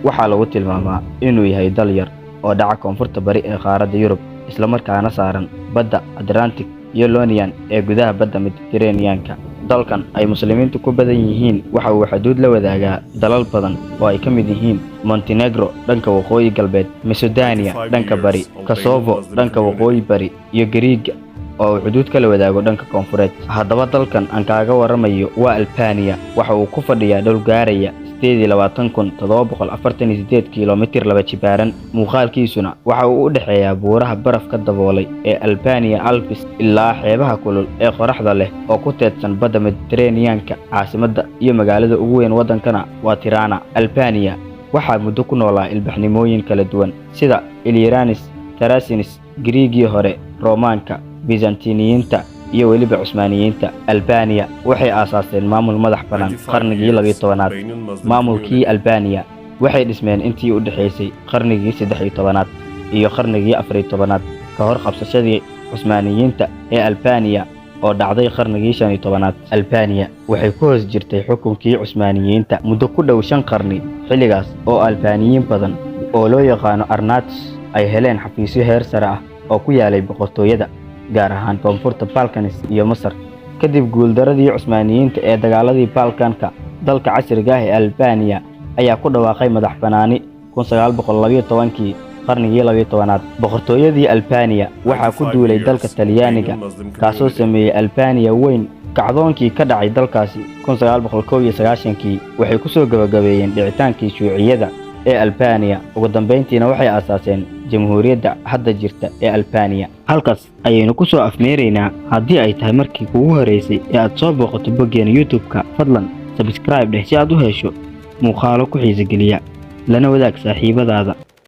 waxaa lagu tilmaamaa inuu yahay dal yar oo dhaca koonfurta bari ee qaaradda Yurub isla markaana saaran badda Atlantic iyo Ionian ee gudaha badda Mediterranean-ka. dalkan ay muslimiintu ku badan yihiin waxa uu xuduud la wadaagaa dalal badan oo ay ka mid yihiin Montenegro dhanka waqooyi galbeed, Macedonia dhanka bari, Kosovo dhanka waqooyi bari iyo Greece oo uu xuduud kala wadaago dhanka koonfureed. Haddaba dalkan aan kaaga waramayo waa Albania, waxa uu ku fadhiyaa dhul gaaraya 27,748 kiiloomitir laba jibaaran. muuqaalkiisuna waxa uu u dhaxeeyaa buuraha barafka daboolay ee Albania Alps ilaa xeebaha kulul ee qoraxda leh oo ku teedsan badda Mediterranean-ka. caasimadda iyo magaalada ugu weyn wadankana waa Tirana. Albania waxaa muddo ku noolaa ilbaxnimooyin kala duwan sida Iliranis, Tarasinis, Griigii hore, Roomaanka, Byzantiniyiinta iyo weliba Cusmaaniyiinta. Albania waxay aasaaseen maamul madax bannaan qarnigii 12aad. maamulkii Albania waxay dhismeen intii u dhaxaysay qarnigii 13aad iyo qarnigii 14aad ka hor qabsashadii Cusmaaniyiinta ee Albania oo dhacday qarnigii 15aad. Albania waxay ku hoos jirtay xukunkii Cusmaaniyiinta muddo ku dhow 5 qarni. xilligaas oo Albaniyiin badan oo loo yaqaano Arnauts ay heleen xafiisyo heer sare ah oo ku yaalay boqortooyada, gaar ahaan koonfurta Balkans iyo Masar. kadib guuldaradii Cusmaaniyiinta ee dagaaladii Balkanka, dalka casriga ah ee Albania ayaa ku dhawaaqay madax bannaani 1912kii qarnigii 12aad. boqortooyadii Albania waxaa ku duulay dalka Talyaaniga, kaasoo sameeyay Albania weyn. kacdoonkii ka dhacay dalkaasi 1991kii waxay ku soo gabagabeeyeen dhicitaankii shuuciyada ee Albania. ugu dambeyntiina waxay aasaaseen jamhuuriyadda hadda jirta ee Albania. halkaas ayaynu ku soo afmeeraynaa. haddii ay tahay markii kugu horeysay ee aad soo booqato boggeena YouTube-ka, fadlan subscribe dheh si aad u hesho muuqaalo ku xiiso geliya, lana wadaag saaxiibadaada.